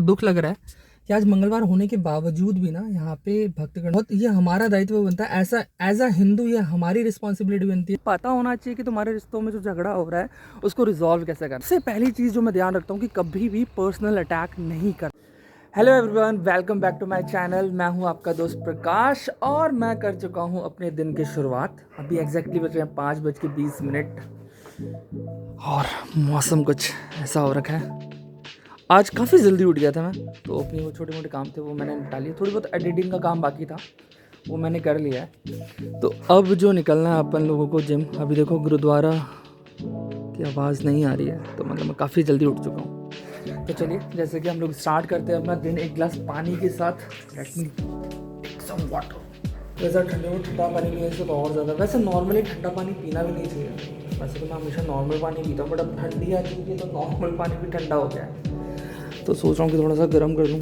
दुख लग रहा है कि आज मंगलवार होने के बावजूद भी ना यहाँ पे भक्तगण, बहुत ये हमारा दायित्व बनता है, ऐसा एज अ हिंदू ये हमारी रिस्पॉन्सिबिलिटी बनती है। पता होना चाहिए कि तुम्हारे रिश्तों में जो झगड़ा हो रहा है उसको रिजॉल्व कैसे करना। सबसे पहली चीज़ जो मैं ध्यान रखता हूँ कि कभी भी पर्सनल अटैक नहीं कर। Hello everyone, welcome back to my channel. मैं हूँ आपका दोस्त प्रकाश और मैं कर चुका हूँ अपने दिन की शुरुआत। अभी एग्जैक्टली बज रहे हैं 5:20 और मौसम कुछ ऐसा हो रखा है। आज काफ़ी जल्दी उठ गया था मैं, तो अपनी वो छोटे मोटे काम थे वो मैंने निपटा लिए। थोड़ी बहुत एडिटिंग का काम बाकी था वो मैंने कर लिया है। तो अब जो निकलना है अपन लोगों को जिम। अभी देखो गुरुद्वारा की आवाज़ नहीं आ रही है, तो मतलब मैं काफ़ी जल्दी उठ चुका हूँ। तो चलिए जैसे कि हम लोग स्टार्ट करते हैं अपना दिन एक गिलास पानी के साथ। Let me take some water. वैसे ठंडे में ठंडा पानी पीने से तो और ज़्यादा, वैसे नॉर्मली ठंडा पानी पीना भी नहीं चाहिए। वैसे तो मैं हमेशा नॉर्मल पानी पीता हूँ, बट अब ठंडी आ चुकी है तो नॉर्मल पानी भी ठंडा हो गया है। तो सोच रहा हूँ कि थोड़ा सा गर्म कर लूँ।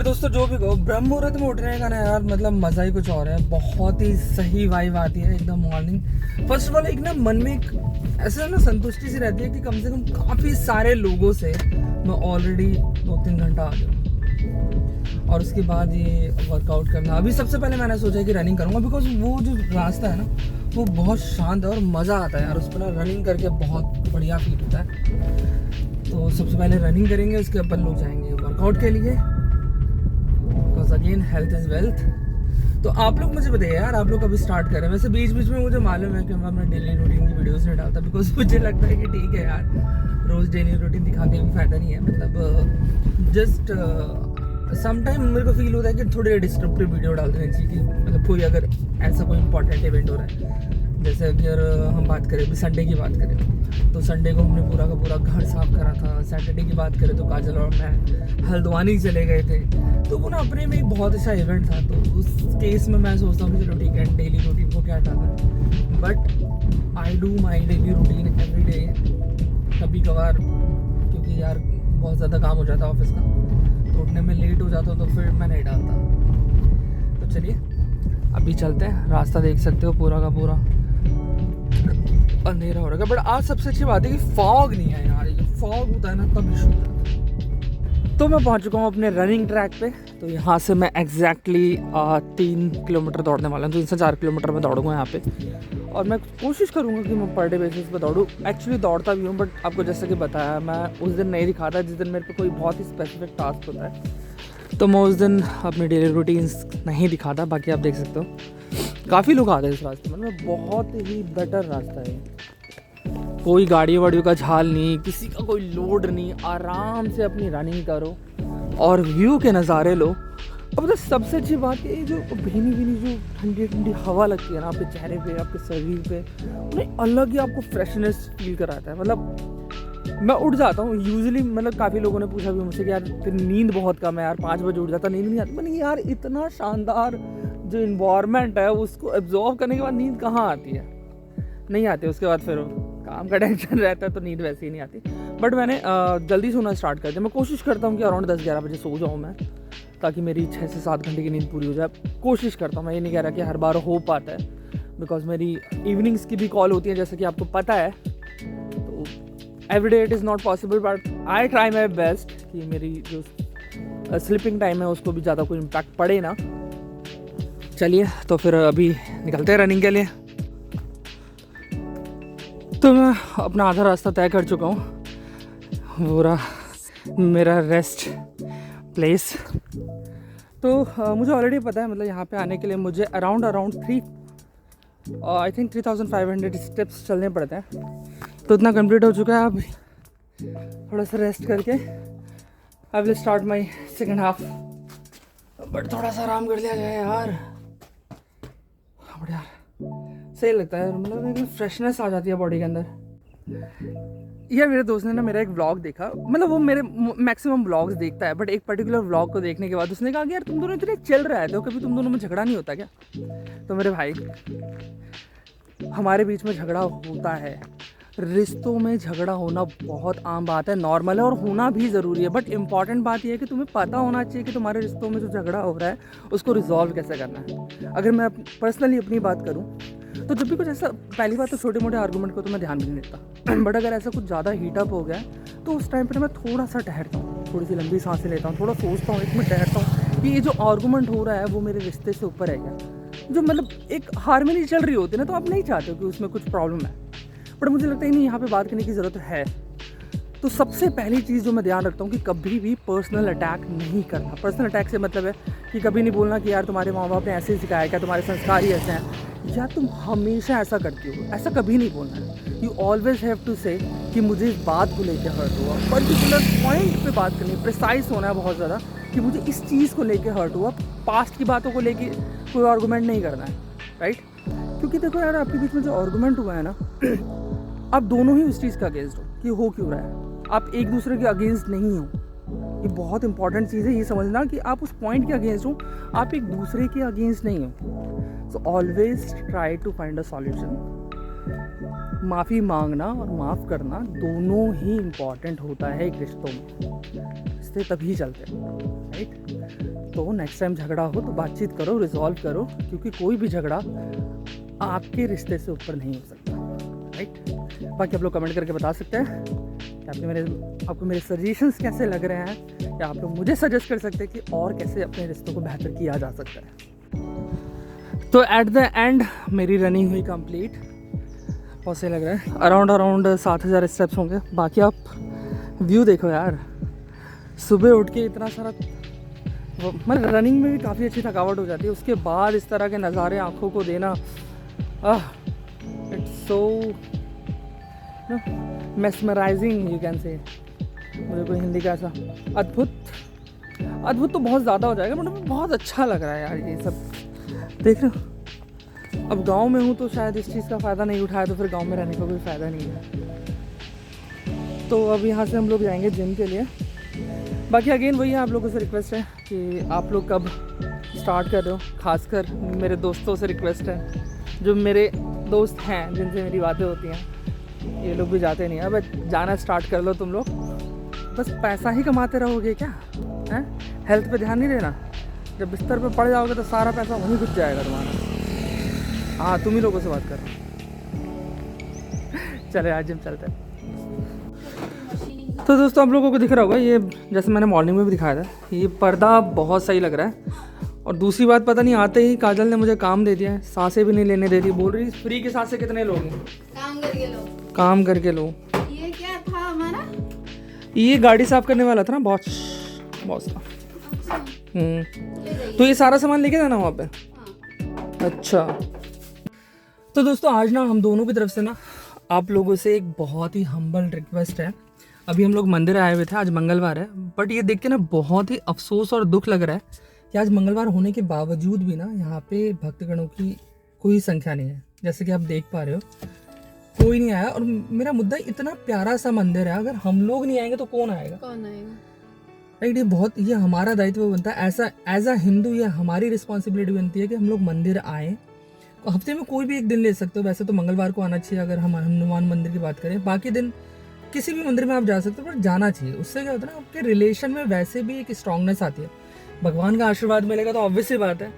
दोस्तों जो भी कहो, ब्रह्म मुहूर्त में उठने का ना यार मतलब मज़ा ही कुछ और है। बहुत ही सही वाइब आती है एकदम मॉर्निंग। फर्स्ट ऑफ ऑल एक ना मन में एक ऐसा ना संतुष्टि सी रहती है कि कम से कम काफ़ी सारे लोगों से मैं ऑलरेडी 2-3 घंटा आ गया। और उसके बाद ये वर्कआउट करना। अभी सबसे पहले मैंने सोचा कि रनिंग करूँगा, बिकॉज वो जो रास्ता है ना वो बहुत शांत है और मज़ा आता है यार उस पर ना रनिंग करके बहुत बढ़िया फील होता है। तो सबसे पहले रनिंग करेंगे, उसके अपन लोग जाएंगे वर्कआउट के लिए, because again health is wealth. तो आप लोग मुझे बताइए यार, आप लोग कभी स्टार्ट करें। वैसे बीच बीच में मुझे मालूम है कि मैं अपने डेली रूटीन की वीडियोस नहीं डालता, बिकॉज मुझे लगता है कि ठीक है यार रोज़ डेली रूटीन दिखा के भी फ़ायदा नहीं है। मतलब जस्ट समटाइम मेरे को फील होता है कि थोड़े डिस्क्रिप्टिव वीडियो डाल देना चाहिए कि मतलब कोई अगर ऐसा कोई इंपॉर्टेंट इवेंट हो रहा है। जैसे अगर हम बात करें अभी संडे की बात करें तो संडे को हमने पूरा का पूरा घर साफ करा था। सैटरडे की बात करें तो काजल और मैं हल्द्वानी चले गए थे। तो वो ना अपने में एक बहुत अच्छा इवेंट था। तो उस केस में मैं सोचता हूँ कि चलो ठीक है डेली रूटीन को क्या हटाना है, but I do my daily routine every day. कभी कभार क्योंकि यार बहुत ज़्यादा काम हो जाता है ऑफिस का, तो उठने में लेट हो जाता तो फिर मैं नहीं डालता। तो चलिए अभी चलते हैं। रास्ता देख सकते हो पूरा का पूरा अंधेरा हो रहा है, बट आज सबसे अच्छी बात है कि फॉग नहीं है यार। ये फॉग होता है ना तब इशू होता है। तो मैं पहुंच चुका हूँ अपने रनिंग ट्रैक पे। तो यहाँ से मैं एग्जैक्टली 3 किलोमीटर दौड़ने वाला हूँ। 3 से 4 किलोमीटर में दौड़ूंगा यहाँ पे, और मैं कोशिश करूँगा कि मैं पर डे बेसिस पे दौड़ूँ। एक्चुअली दौड़ता भी हूँ, बट आपको जैसे कि बताया मैं उस दिन नहीं दिखाता जिस दिन मेरे पे कोई बहुत ही स्पेसिफिक टास्क होता है। तो मैं उस दिन अपनी डेली रूटीन्स नहीं दिखाता। बाकी आप देख सकते हो काफ़ी लोग आते हैं इस रास्ते में। मतलब बहुत ही बेटर रास्ता है, कोई गाड़ी वाड़ियों का झाल नहीं, किसी का कोई लोड नहीं। आराम से अपनी रनिंग करो और व्यू के नज़ारे लो। अब मतलब सबसे अच्छी बात ये जो भीनी भीनी जो ठंडी ठंडी हवा लगती है ना आपके चेहरे पे, आपके शरीर पे, उन्हें अलग ही आपको फ्रेशनेस फील कराता है। मतलब मैं उठ जाता हूँ यूजुअली। मतलब काफ़ी लोगों ने पूछा भी मुझसे कि यार तेरी नींद बहुत कम है यार, 5 बजे उठ जाता, नींद नहीं आती। मैंने यार इतना शानदार जो इन्वायरमेंट है उसको एब्जॉर्व करने के बाद नींद कहाँ आती है, नहीं आती। उसके बाद फिर काम का टेंशन रहता है तो नींद वैसे ही नहीं आती। बट मैंने जल्दी सोना स्टार्ट कर दिया। मैं कोशिश करता हूँ कि अराउंड 10-11 बजे सो जाऊँ मैं, ताकि मेरी 6 से 7 घंटे की नींद पूरी हो जाए। कोशिश करता हूँ, मैं ये नहीं कह रहा कि हर बार हो पाता है, बिकॉज मेरी इवनिंग्स की भी कॉल होती है जैसे कि आपको पता है। तो every day it is not possible, but I try my best कि मेरी जो स्लीपिंग टाइम है उसको भी ज़्यादा कोई इम्पैक्ट पड़े ना। चलिए तो फिर अभी निकलते हैं रनिंग के लिए। तो मैं अपना आधा रास्ता तय कर चुका हूँ, पूरा मेरा रेस्ट प्लेस। तो मुझे ऑलरेडी पता है, मतलब यहाँ पे आने के लिए मुझे अराउंड 3,500 स्टेप्स चलने पड़ते हैं। तो इतना कंप्लीट हो चुका है। अब थोड़ा सा रेस्ट करके I will start my second half. But थोड़ा सा आराम कर लिया जाए यार, बढ़िया सही लगता है। मतलब एक फ्रेशनेस आ जाती है बॉडी के अंदर। यार मेरे दोस्त ने ना मेरा एक व्लॉग देखा। मतलब वो मेरे मैक्सिमम व्लॉग्स देखता है, बट एक पर्टिकुलर व्लॉग को देखने के बाद उसने कहा कि यार तुम दोनों इतने चिल रहे थे, कभी तुम दोनों में झगड़ा नहीं होता क्या? तो मेरे भाई हमारे बीच में झगड़ा होता है। रिश्तों में झगड़ा होना बहुत आम बात है, नॉर्मल है और होना भी ज़रूरी है। बट इम्पॉर्टेंट बात यह है कि तुम्हें पता होना चाहिए कि तुम्हारे रिश्तों में जो झगड़ा हो रहा है उसको रिजॉल्व कैसे करना है। अगर मैं पर्सनली अपनी बात करूं तो जब भी कुछ ऐसा, पहली बात तो छोटे मोटे आर्गूमेंट को तो मैं ध्यान भी नहीं देता, बट अगर ऐसा कुछ ज़्यादा हीटअप हो गया है तो उस टाइम पर मैं थोड़ा सा ठहरता हूँ, थोड़ी सी लंबी सांसें लेता हूँ, थोड़ा सोचता हूँ, 1 मिनट ठहरता हूँ कि ये जो आर्गूमेंट हो रहा है वो मेरे रिश्ते से ऊपर है क्या। जो मतलब एक हारमोनी चल रही होती है ना, तो आप नहीं चाहते हो कि उसमें कुछ प्रॉब्लम है, बट मुझे लगता है नहीं, यहाँ पे बात करने की ज़रूरत है। तो सबसे पहली चीज़ जो मैं ध्यान रखता हूँ कि कभी भी पर्सनल अटैक नहीं करना। पर्सनल अटैक से मतलब है कि कभी नहीं बोलना कि यार तुम्हारे माँ बाप ने ऐसे ही सिखाया, क्या तुम्हारे संस्कार ही ऐसे हैं, या तुम हमेशा ऐसा करती हो, ऐसा कभी नहीं बोलना है। यू ऑलवेज हैव टू से कि मुझे इस बात को लेकर हर्ट हुआ, पर्टिकुलर पॉइंट पे बात करनी है, प्रिसाइज होना है बहुत ज़्यादा कि मुझे इस चीज़ को लेकर हर्ट हुआ। पास्ट की बातों को लेकर कोई आर्गूमेंट नहीं करना है, राइट। क्योंकि देखो यार, आपके बीच में जो आर्गूमेंट हुआ है ना, आप दोनों ही उस चीज़ का अगेंस्ट हो कि हो क्यों रहा है, आप एक दूसरे के अगेंस्ट नहीं हो। ये बहुत इंपॉर्टेंट चीज़ है, ये समझना कि आप उस पॉइंट के अगेंस्ट हो, आप एक दूसरे के अगेंस्ट नहीं हो। So always try to find a solution. माफ़ी मांगना और माफ़ करना दोनों ही इम्पॉर्टेंट होता है एक रिश्तों में, रिश्ते तभी चलते हैं, राइट। तो नेक्स्ट टाइम झगड़ा हो तो बातचीत करो, रिजॉल्व करो, क्योंकि कोई भी झगड़ा आपके रिश्ते से ऊपर नहीं हो सकता, राइट। बाकी आप लोग कमेंट करके बता सकते हैं कि आपको मेरे सजेशंस कैसे लग रहे हैं, या आप लोग मुझे सजेस्ट कर सकते हैं कि और कैसे अपने रिश्तों को बेहतर किया जा सकता है। तो एट द एंड मेरी रनिंग हुई कंप्लीट। बहुत सही लग रहा है, अराउंड 7000 स्टेप्स होंगे। बाकी आप व्यू देखो यार, सुबह उठ के इतना सारा, मतलब रनिंग में भी काफ़ी अच्छी थकावट हो जाती है, उसके बाद इस तरह के नज़ारे आँखों को देना, it's so mesmerising you can say. मुझे कोई हिंदी का ऐसा अद्भुत तो बहुत ज़्यादा हो जाएगा, मतलब बहुत अच्छा लग रहा है यार ये सब देख रहे हो। अब गांव में हूँ तो शायद इस चीज़ का फ़ायदा नहीं उठाया, तो फिर गांव में रहने का कोई फ़ायदा नहीं है। तो अब यहाँ से हम लोग जाएंगे जिम के लिए। बाकी अगेन वही है, आप लोगों से रिक्वेस्ट है कि आप लोग कब स्टार्ट कर रहे हो। खासकर मेरे दोस्तों से रिक्वेस्ट है, जो मेरे दोस्त हैं जिनसे मेरी बातें होती हैं, ये लोग भी जाते नहीं हैं, अब जाना स्टार्ट कर लो तुम लोग। बस पैसा ही कमाते रहोगे क्या हैं, हेल्थ पे ध्यान नहीं देना। जब बिस्तर पे पड़ जाओगे तो सारा पैसा वहीं घुस जाएगा तुम्हारा। हाँ, तुम ही लोगों से बात कर रहा हूँ। चले आज जिम चलते हैं। तो दोस्तों आप लोगों को दिख रहा होगा, ये जैसे मैंने मॉर्निंग में भी दिखाया था, ये पर्दा बहुत सही लग रहा है। और दूसरी बात, पता नहीं आते ही काजल ने मुझे काम दे दिया है, सांसें भी नहीं लेने दे रही, बोल रही फ्री की सांसें कितने लोगे, काम करके लो। ये क्या था हमारा, ये गाड़ी साफ करने वाला था ना, बॉस था। तो ये सारा सामान लेके जाना वहाँ पे। हाँ। अच्छा, तो दोस्तों आज ना हम दोनों की तरफ से ना आप लोगों से एक बहुत ही हम्बल रिक्वेस्ट है। अभी हम लोग मंदिर आए हुए थे, आज मंगलवार है, बट ये देख के ना बहुत ही अफसोस और दुख लग रहा है कि आज मंगलवार होने के बावजूद भी ना यहाँ पे भक्तगणों की कोई संख्या नहीं है। जैसे कि आप देख पा रहे हो, कोई नहीं आया। और मेरा मुद्दा, इतना प्यारा सा मंदिर है, अगर हम लोग नहीं आएंगे तो कौन आएगा, राइट। ये हमारा दायित्व बनता है, ऐसा एज अ हिंदू ये हमारी रिस्पॉन्सिबिलिटी बनती है कि हम लोग मंदिर आएँ। हफ्ते में कोई भी एक दिन ले सकते हो, वैसे तो मंगलवार को आना चाहिए अगर हम हनुमान मंदिर की बात करें। बाकी दिन किसी भी मंदिर में आप जा सकते हो, पर जाना चाहिए। उससे क्या होता है ना, आपके रिलेशन में वैसे भी एक स्ट्रांगनेस आती है। भगवान का आशीर्वाद मिलेगा तो ऑब्वियस सी बात है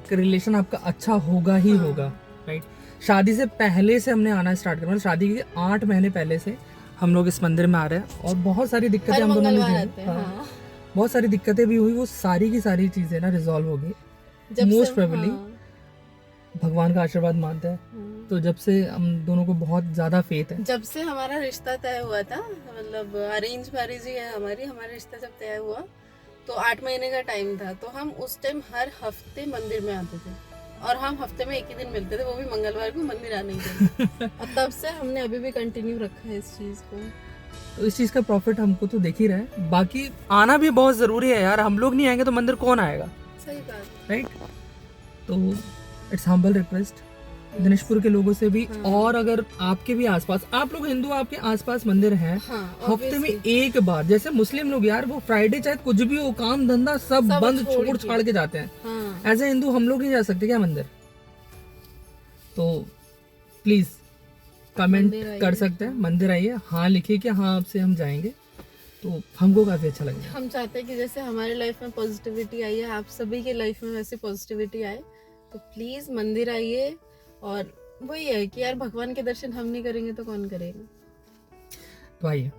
कि रिलेशन आपका अच्छा होगा ही होगा, राइट। शादी से पहले से हमने आना स्टार्ट किया, मतलब शादी के 8 महीने पहले से हम लोग इस मंदिर में आ रहे हैं। और बहुत सारी दिक्कतें हम दोनों में, बहुत सारी दिक्कतें भी हुई, वो सारी की सारी चीज़ें ना रिजॉल्व हो गई मोस्ट प्रोबेबली। भगवान का आशीर्वाद मानते हैं, तो जब से हम दोनों को बहुत ज्यादा फेथ है। जब से हमारा रिश्ता तय हुआ था, मतलब अरेंज मैरिज ही है हमारा रिश्ता जब तय हुआ तो 8 महीने का टाइम था। तो हम उस टाइम हर हफ्ते मंदिर में आते थे, और हम हफ्ते में एक ही दिन मिलते थे, वो भी मंगलवार को मंदिर आने के लिए। और तब से हमने अभी भी कंटिन्यू रखा है इस चीज को। तो इस चीज का प्रॉफिट हमको तो देख ही रहे हैं। बाकी आना भी बहुत जरूरी है यार, हम लोग नहीं आएंगे तो मंदिर कौन आएगा, सही बात, राइट। तो इट्स हम्बल रिक्वेस्ट दिनेशपुर के लोगों से भी। और अगर आपके भी आसपास, आप लोग हिंदू, आपके आसपास मंदिर है, हफ्ते में एक बार, जैसे मुस्लिम लोग यार वो फ्राइडे चाहे कुछ भी हो, काम धंधा सब बंद छोड़ छाड़ के जाते हैं, एज ए हिंदू हम लोग नहीं जा सकते क्या मंदिर? तो प्लीज कमेंट कर सकते हैं, मंदिर आइए, हाँ लिखिए कि हाँ आपसे हम जाएंगे, तो हमको काफी अच्छा लगेगा। हम चाहते हैं कि जैसे हमारे लाइफ में पॉजिटिविटी आई है, आप सभी के लाइफ में वैसे पॉजिटिविटी आए। तो प्लीज मंदिर आइए और वही है कि यार भगवान के दर्शन हम नहीं करेंगे तो कौन करेगा। तो आइए